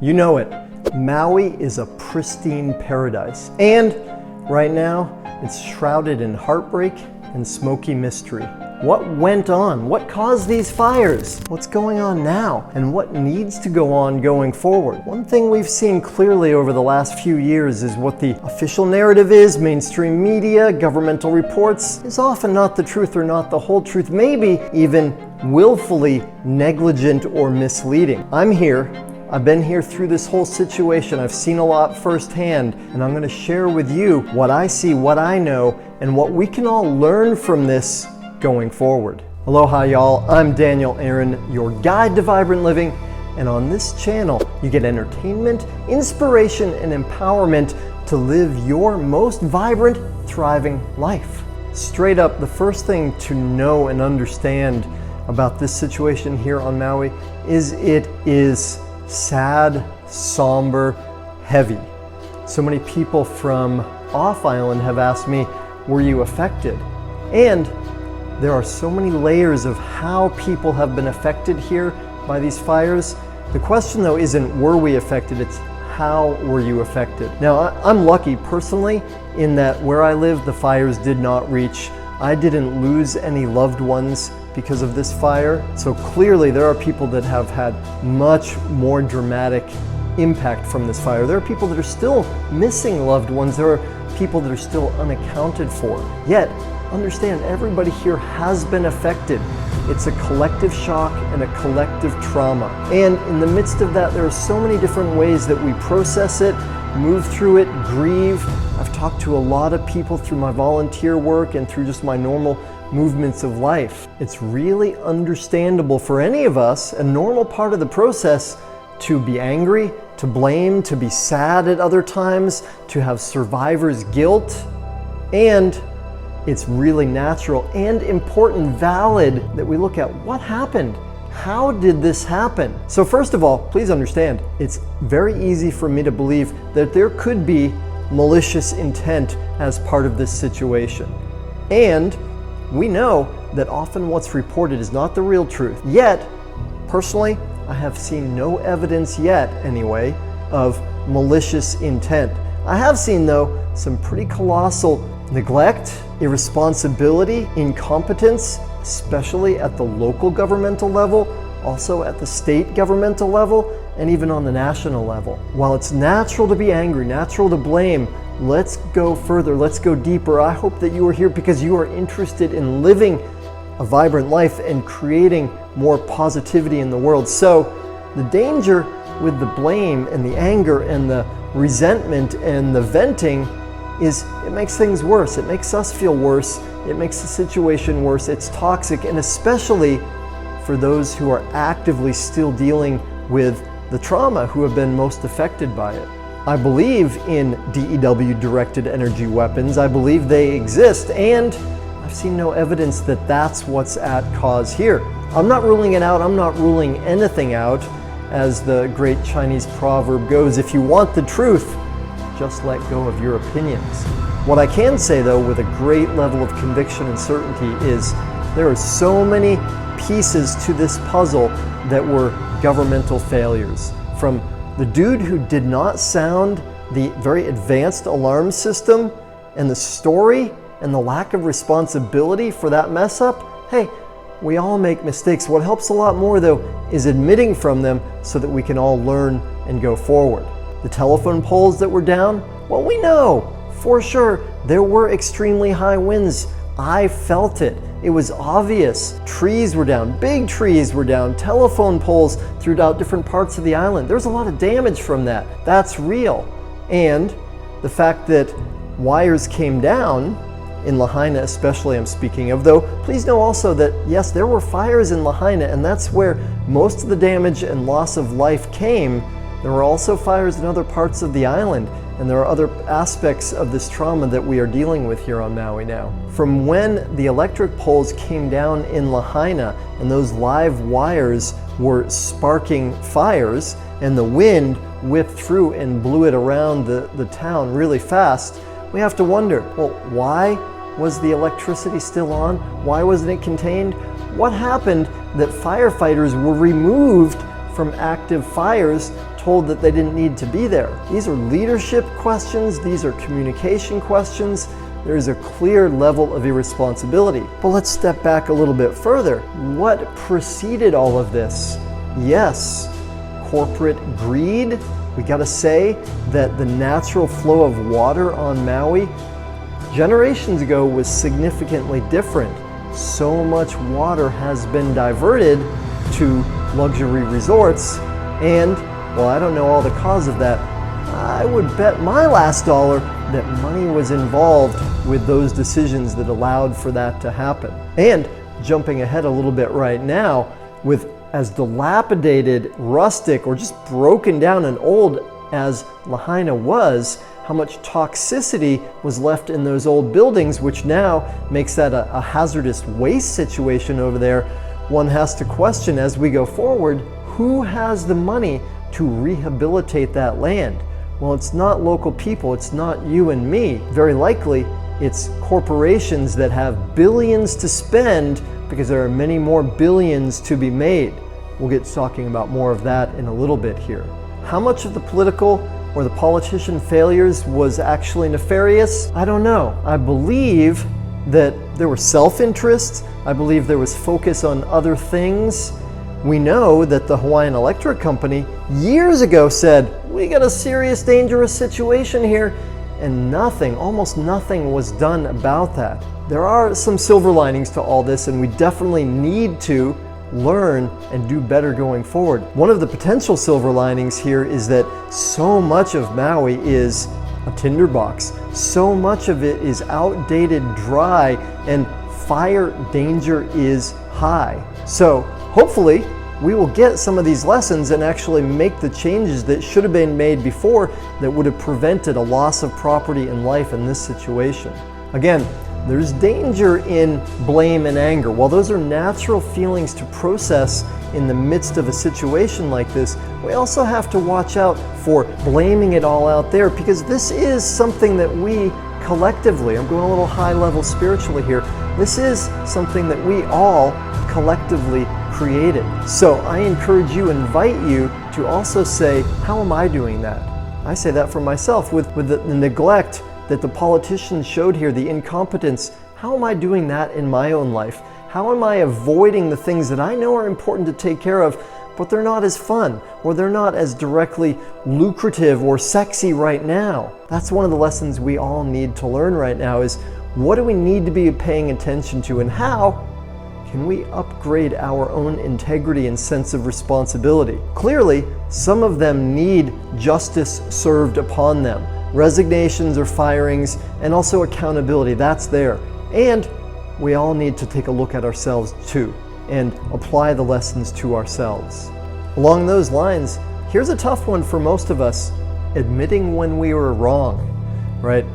You know it, Maui is a pristine paradise. And right now, it's shrouded in heartbreak and smoky mystery. What went on? What caused these fires? What's going on now? And what needs to go on going forward? One thing we've seen clearly over the last few years is what the official narrative is, mainstream media, governmental reports, is often not the truth or not the whole truth, maybe even willfully negligent or misleading. I'm here. I've been here through this whole situation. I've seen a lot firsthand, and I'm going to share with you what I see, what I know, and what we can all learn from this going forward. Aloha y'all, I'm Daniel Aaron, your guide to vibrant living, and on this channel you get entertainment, inspiration, and empowerment to live your most vibrant, thriving life. Straight up, the first thing to know and understand about this situation here on Maui is it is sad, somber, heavy. So many people from off island have asked me, were you affected? And there are so many layers of how people have been affected here by these fires. The question though isn't were we affected, it's how were you affected? Now I'm lucky personally in that where I live the fires did not reach. I didn't lose any loved ones because of this fire. So clearly there are people that have had much more dramatic impact from this fire. There are people that are still missing loved ones. There are people that are still unaccounted for. Yet, understand everybody here has been affected. It's a collective shock and a collective trauma. And in the midst of that, there are so many different ways that we process it, move through it, grieve. I've talked to a lot of people through my volunteer work and through just my normal movements of life. It's really understandable for any of us, a normal part of the process, to be angry, to blame, to be sad at other times, to have survivor's guilt, and it's really natural and important, valid that we look at what happened. How did this happen? So first of all, please understand, it's very easy for me to believe that there could be malicious intent as part of this situation. And we know that often what's reported is not the real truth. Yet, personally, I have seen no evidence yet, anyway, of malicious intent. I have seen, though, some pretty colossal neglect, irresponsibility, incompetence, especially at the local governmental level, also at the state governmental level, and even on the national level. While it's natural to be angry, natural to blame, let's go further, let's go deeper. I hope that you are here because you are interested in living a vibrant life and creating more positivity in the world. So the danger with the blame and the anger and the resentment and the venting is it makes things worse. It makes us feel worse. It makes the situation worse. It's toxic, and especially for those who are actively still dealing with the trauma, who have been most affected by it. I believe in DEW directed energy weapons. I believe they exist, and I've seen no evidence that that's what's at cause here. I'm not ruling it out. I'm not ruling anything out. As the great Chinese proverb goes, if you want the truth, just let go of your opinions. What I can say though with a great level of conviction and certainty is there are so many pieces to this puzzle that were governmental failures. From the dude who did not sound the very advanced alarm system, and the story and the lack of responsibility for that mess up. Hey, we all make mistakes. What helps a lot more though is admitting from them so that we can all learn and go forward. The telephone poles that were down, well, we know for sure there were extremely high winds. I felt it. It was obvious. Trees were down, big trees were down, telephone poles throughout different parts of the island. There's a lot of damage from that. That's real. And the fact that wires came down, in Lahaina especially I'm speaking of, though please know also that yes, there were fires in Lahaina, and that's where most of the damage and loss of life came. There were also fires in other parts of the island, and there are other aspects of this trauma that we are dealing with here on Maui now. From when the electric poles came down in Lahaina and those live wires were sparking fires and the wind whipped through and blew it around the town really fast, we have to wonder, well, why was the electricity still on? Why wasn't it contained? What happened that firefighters were removed from active fires told that they didn't need to be there. These are leadership questions, these are communication questions. There is a clear level of irresponsibility. But let's step back a little bit further. What preceded all of this? Yes, corporate greed. We gotta say that the natural flow of water on Maui generations ago was significantly different. So much water has been diverted to luxury resorts, and well, I don't know all the cause of that. I would bet my last dollar that money was involved with those decisions that allowed for that to happen. And jumping ahead a little bit right now, with as dilapidated, rustic, or just broken down and old as Lahaina was, how much toxicity was left in those old buildings, which now makes that a hazardous waste situation over there. One has to question as we go forward, who has the money to rehabilitate that land? Well, it's not local people, it's not you and me. Very likely, it's corporations that have billions to spend because there are many more billions to be made. We'll get talking about more of that in a little bit here. How much of the political or the politician failures was actually nefarious? I don't know. I believe that there were self-interests. I believe there was focus on other things. We know that the Hawaiian Electric Company years ago said, we got a serious, dangerous situation here, and nothing, almost nothing was done about that. There are some silver linings to all this, and we definitely need to learn and do better going forward. One of the potential silver linings here is that so much of Maui is a tinderbox. So much of it is outdated, dry, and fire danger is high. So hopefully we will get some of these lessons and actually make the changes that should have been made before that would have prevented a loss of property and life in this situation. Again, there's danger in blame and anger. While those are natural feelings to process in the midst of a situation like this, we also have to watch out for blaming it all out there, because this is something that we collectively, I'm going a little high level spiritually here, this is something that we all collectively created. So I encourage you, invite you to also say, how am I doing that? I say that for myself with the neglect that the politicians showed here, the incompetence. How am I doing that in my own life? How am I avoiding the things that I know are important to take care of, but they're not as fun, or they're not as directly lucrative or sexy right now? That's one of the lessons we all need to learn right now, is what do we need to be paying attention to, and how can we upgrade our own integrity and sense of responsibility? Clearly, some of them need justice served upon them. Resignations or firings, and also accountability, that's there. And we all need to take a look at ourselves too and apply the lessons to ourselves. Along those lines, here's a tough one for most of us: admitting when we were wrong, right?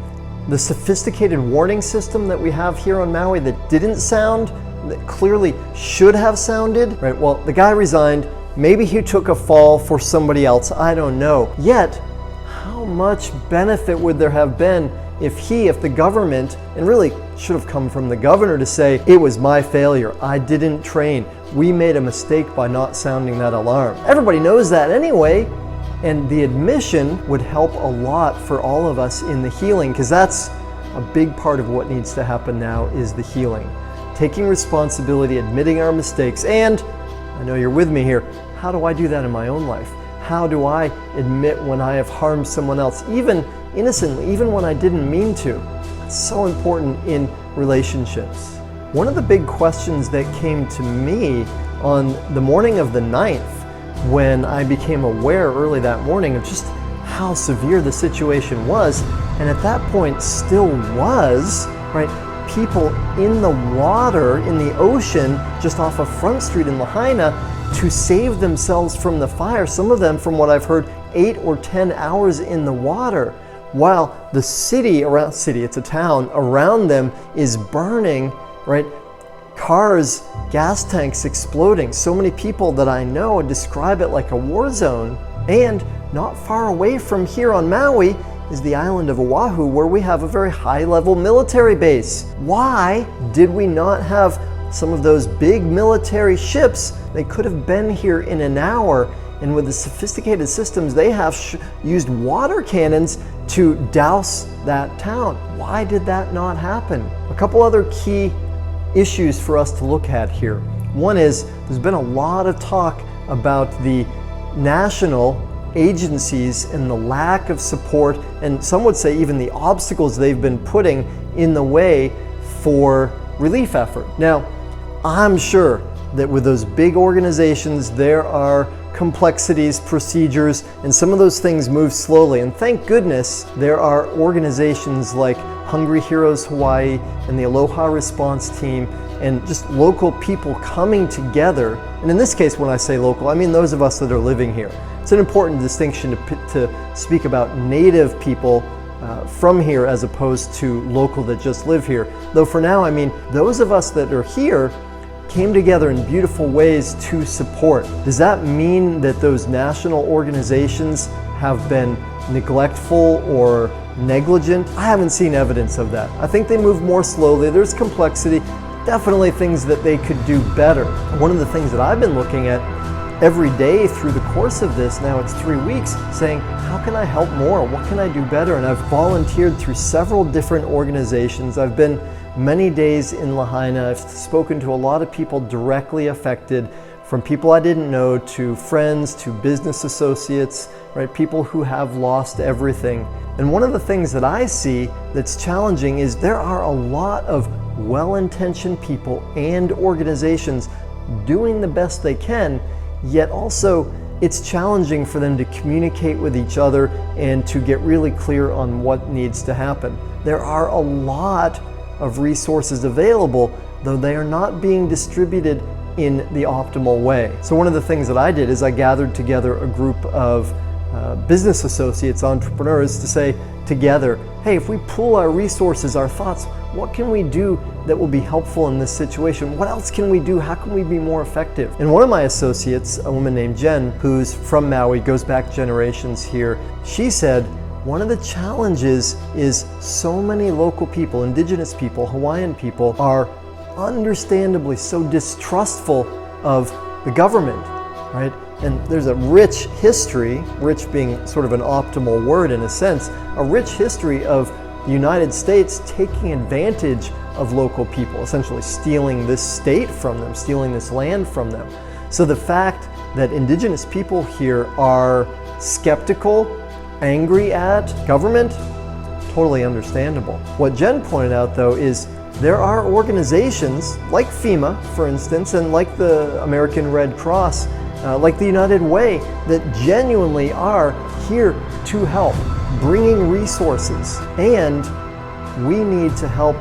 The sophisticated warning system that we have here on Maui that didn't sound, that clearly should have sounded, right? Well, the guy resigned, maybe he took a fall for somebody else, I don't know. Yet, how much benefit would there have been if the government, and really should have come from the governor to say, it was my failure, I didn't train, we made a mistake by not sounding that alarm. Everybody knows that anyway, and the admission would help a lot for all of us in the healing, because that's a big part of what needs to happen now, is the healing. Taking responsibility, admitting our mistakes, and I know you're with me here, how do I do that in my own life? How do I admit when I have harmed someone else, even innocently, even when I didn't mean to? It's so important in relationships. One of the big questions that came to me on the morning of the 9th, when I became aware early that morning of just how severe the situation was, and at that point still was, right? People in the water, in the ocean, just off of Front Street in Lahaina, to save themselves from the fire. Some of them, from what I've heard, 8 or 10 hours in the water, while the city, it's a town, around them is burning, right? Cars, gas tanks exploding. So many people that I know describe it like a war zone. And not far away from here on Maui is the island of Oahu, where we have a very high-level military base. Why did we not have some of those big military ships? They could have been here in an hour And with the sophisticated systems they have, used water cannons to douse that town. Why did that not happen? A couple other key issues for us to look at here. One is there's been a lot of talk about the national agencies and the lack of support, and some would say even the obstacles they've been putting in the way for relief effort. Now, I'm sure that with those big organizations there are complexities, procedures, and some of those things move slowly. And thank goodness there are organizations like Hungry Heroes Hawaii and the Aloha Response Team and just local people coming together. And in this case, when I say local, I mean those of us that are living here. It's an important distinction to speak about native people from here as opposed to local that just live here. Though for now, I mean those of us that are here came together in beautiful ways to support. Does that mean that those national organizations have been neglectful or negligent? I haven't seen evidence of that. I think they move more slowly. There's complexity, definitely things that they could do better. One of the things that I've been looking at every day through the course of this, now it's 3 weeks, saying, how can I help more? What can I do better? And I've volunteered through several different organizations. I've been many days in Lahaina. I've spoken to a lot of people directly affected, from people I didn't know to friends to business associates, right? People who have lost everything. And one of the things that I see that's challenging is there are a lot of well-intentioned people and organizations doing the best they can, yet also it's challenging for them to communicate with each other and to get really clear on what needs to happen. There are a lot of resources available, though they are not being distributed in the optimal way. So one of the things that I did is I gathered together a group of business associates, entrepreneurs, to say together, hey, if we pool our resources, our thoughts, what can we do that will be helpful in this situation? What else can we do? How can we be more effective? And one of my associates, a woman named Jen, who's from Maui, goes back generations here, she said, one of the challenges is so many local people, indigenous people, Hawaiian people, are understandably so distrustful of the government, right? And there's a rich history, rich being sort of an optimal word in a sense, a rich history of the United States taking advantage of local people, essentially stealing this state from them, stealing this land from them. So the fact that indigenous people here are skeptical, angry at government, totally understandable. What Jen pointed out though is there are organizations like FEMA, for instance, and like the American Red Cross, like the United Way, that genuinely are here to help, bringing resources. And we need to help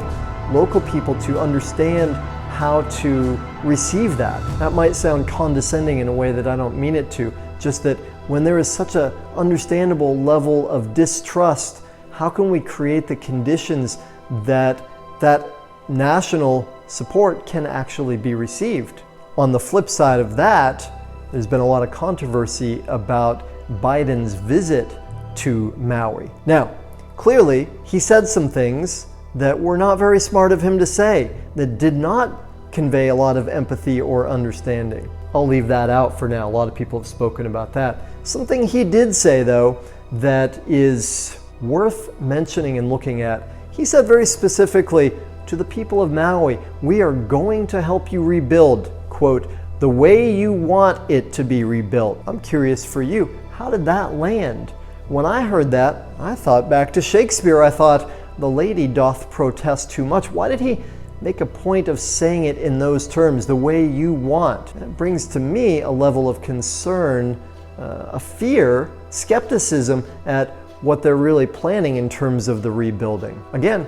local people to understand how to receive that. That might sound condescending in a way that I don't mean it to, just that when there is such an understandable level of distrust, how can we create the conditions that that national support can actually be received? On the flip side of that, there's been a lot of controversy about Biden's visit to Maui. Now, clearly, he said some things that were not very smart of him to say, that did not convey a lot of empathy or understanding. I'll leave that out for now. A lot of people have spoken about that. Something he did say, though, that is worth mentioning and looking at. He said very specifically to the people of Maui, we are going to help you rebuild, quote, the way you want it to be rebuilt. I'm curious for you, how did that land? When I heard that, I thought back to Shakespeare. I thought, the lady doth protest too much. Why did he make a point of saying it in those terms, the way you want? That brings to me a level of concern, a fear, skepticism at what they're really planning in terms of the rebuilding. Again,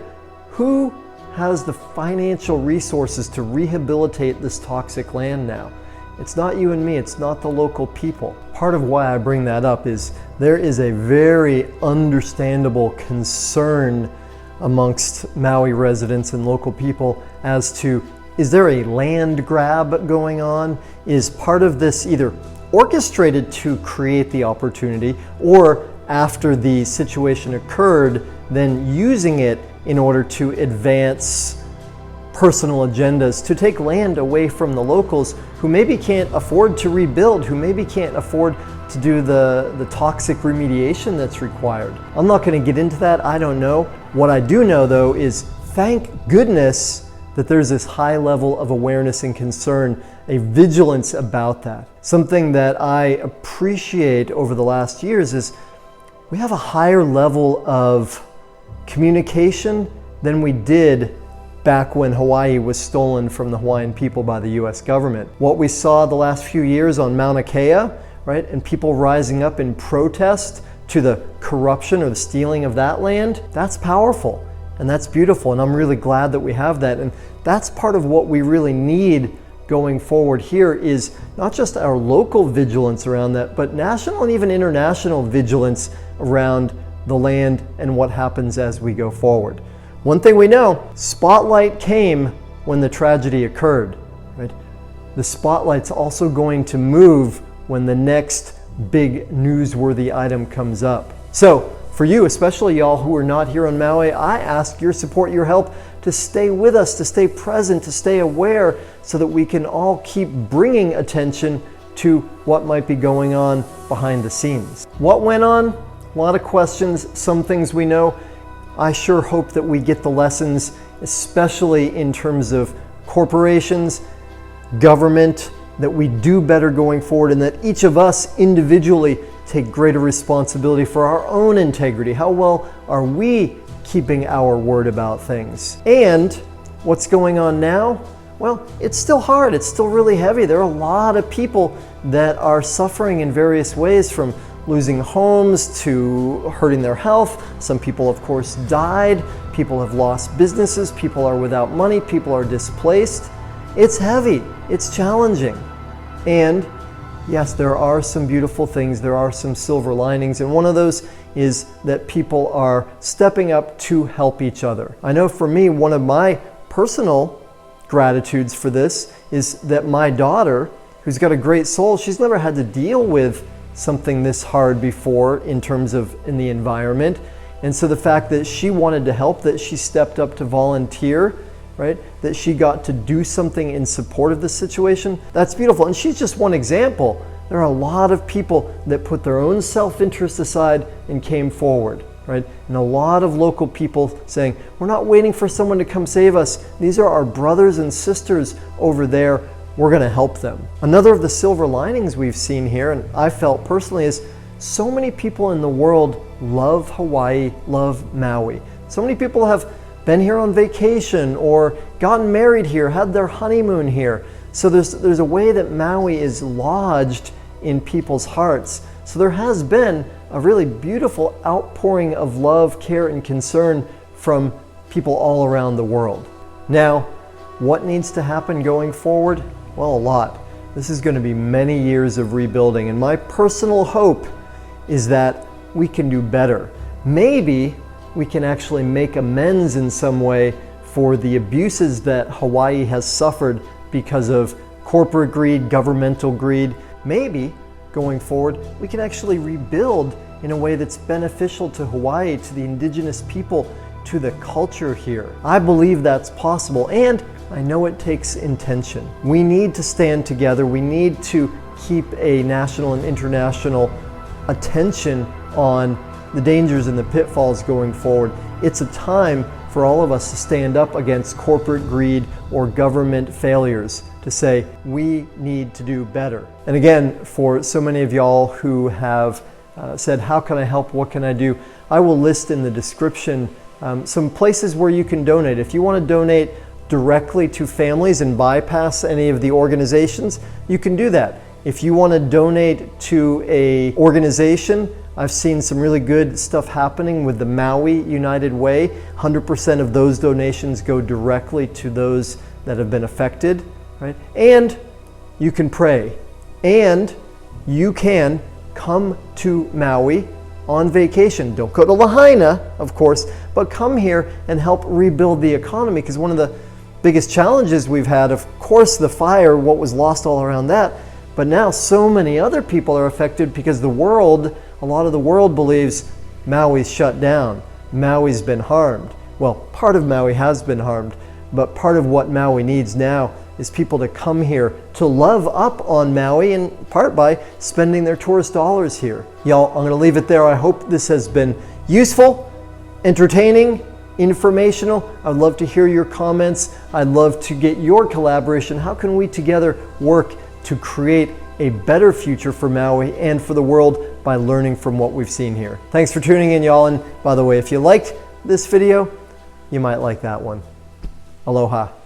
who has the financial resources to rehabilitate this toxic land now? It's not you and me, it's not the local people. Part of why I bring that up is there is a very understandable concern amongst Maui residents and local people as to, is there a land grab going on? Is part of this either orchestrated to create the opportunity, or after the situation occurred, then using it in order to advance personal agendas, to take land away from the locals who maybe can't afford to rebuild, who maybe can't afford to do the toxic remediation that's required. I'm not going to get into that. I don't know. What I do know, though, is thank goodness that there's this high level of awareness and concern, a vigilance about that. Something that I appreciate over the last years is we have a higher level of communication than we did back when Hawaii was stolen from the Hawaiian people by the US government. What we saw the last few years on Mauna Kea, right, and people rising up in protest to the corruption or the stealing of that land, that's powerful and that's beautiful, and I'm really glad that we have that. And that's part of what we really need going forward here, is not just our local vigilance around that, but national and even international vigilance around the land and what happens as we go forward. One thing we know, spotlight came when the tragedy occurred, right? The spotlight's also going to move when the next big newsworthy item comes up. So for you, especially y'all who are not here on Maui, I ask your support, your help to stay with us, to stay present, to stay aware, so that we can all keep bringing attention to what might be going on behind the scenes. What went on? A lot of questions, some things we know. I sure hope that we get the lessons, especially in terms of corporations, government, that we do better going forward, and that each of us individually take greater responsibility for our own integrity. How well are we keeping our word about things? And what's going on now? Well, it's still hard. It's still really heavy. There are a lot of people that are suffering in various ways, from losing homes to hurting their health. Some people, of course, died. People have lost businesses. People are without money. People are displaced. It's heavy. It's challenging. And yes, there are some beautiful things. There are some silver linings. And one of those is that people are stepping up to help each other. I know for me, one of my personal gratitudes for this is that my daughter, who's got a great soul, she's never had to deal with something this hard before in terms of in the environment. And so the fact that she wanted to help, that she stepped up to volunteer, right, that she got to do something in support of the situation, that's beautiful. And she's just one example. There are a lot of people that put their own self-interest aside and came forward, right? And a lot of local people saying, we're not waiting for someone to come save us. These are our brothers and sisters over there. We're going to help them. Another of the silver linings we've seen here, and I felt personally, is so many people in the world love Hawaii, love Maui. So many people have been here on vacation or gotten married here, had their honeymoon here. So there's a way that Maui is lodged in people's hearts. So there has been a really beautiful outpouring of love, care, and concern from people all around the world. Now, what needs to happen going forward? Well, a lot. This is going to be many years of rebuilding, and my personal hope is that we can do better. Maybe we can actually make amends in some way for the abuses that Hawaii has suffered because of corporate greed, governmental greed. Maybe going forward, we can actually rebuild in a way that's beneficial to Hawaii, to the indigenous people, to the culture here. I believe that's possible, and I know it takes intention. We need to stand together. We need to keep a national and international attention on the dangers and the pitfalls going forward. It's a time for all of us to stand up against corporate greed or government failures, to say we need to do better. And again, for so many of y'all who have said, how can I help, what can I do? I will list in the description some places where you can donate. If you want to donate directly to families and bypass any of the organizations, you can do that. If you want to donate to a organization, I've seen some really good stuff happening with the Maui United Way. 100% of those donations go directly to those that have been affected, right? And you can pray, and you can come to Maui on vacation. Don't go to Lahaina, of course, but come here and help rebuild the economy, because one of the biggest challenges we've had, of course, the fire, what was lost all around that, but now so many other people are affected because the world, a lot of the world believes Maui's shut down. Maui's been harmed. Well, part of Maui has been harmed, but part of what Maui needs now is people to come here to love up on Maui, in part by spending their tourist dollars here. Y'all, I'm going to leave it there. I hope this has been useful, entertaining, informational. I'd love to hear your comments. I'd love to get your collaboration. How can we together work to create a better future for Maui and for the world by learning from what we've seen here? Thanks for tuning in, y'all. And by the way, if you liked this video, you might like that one. Aloha.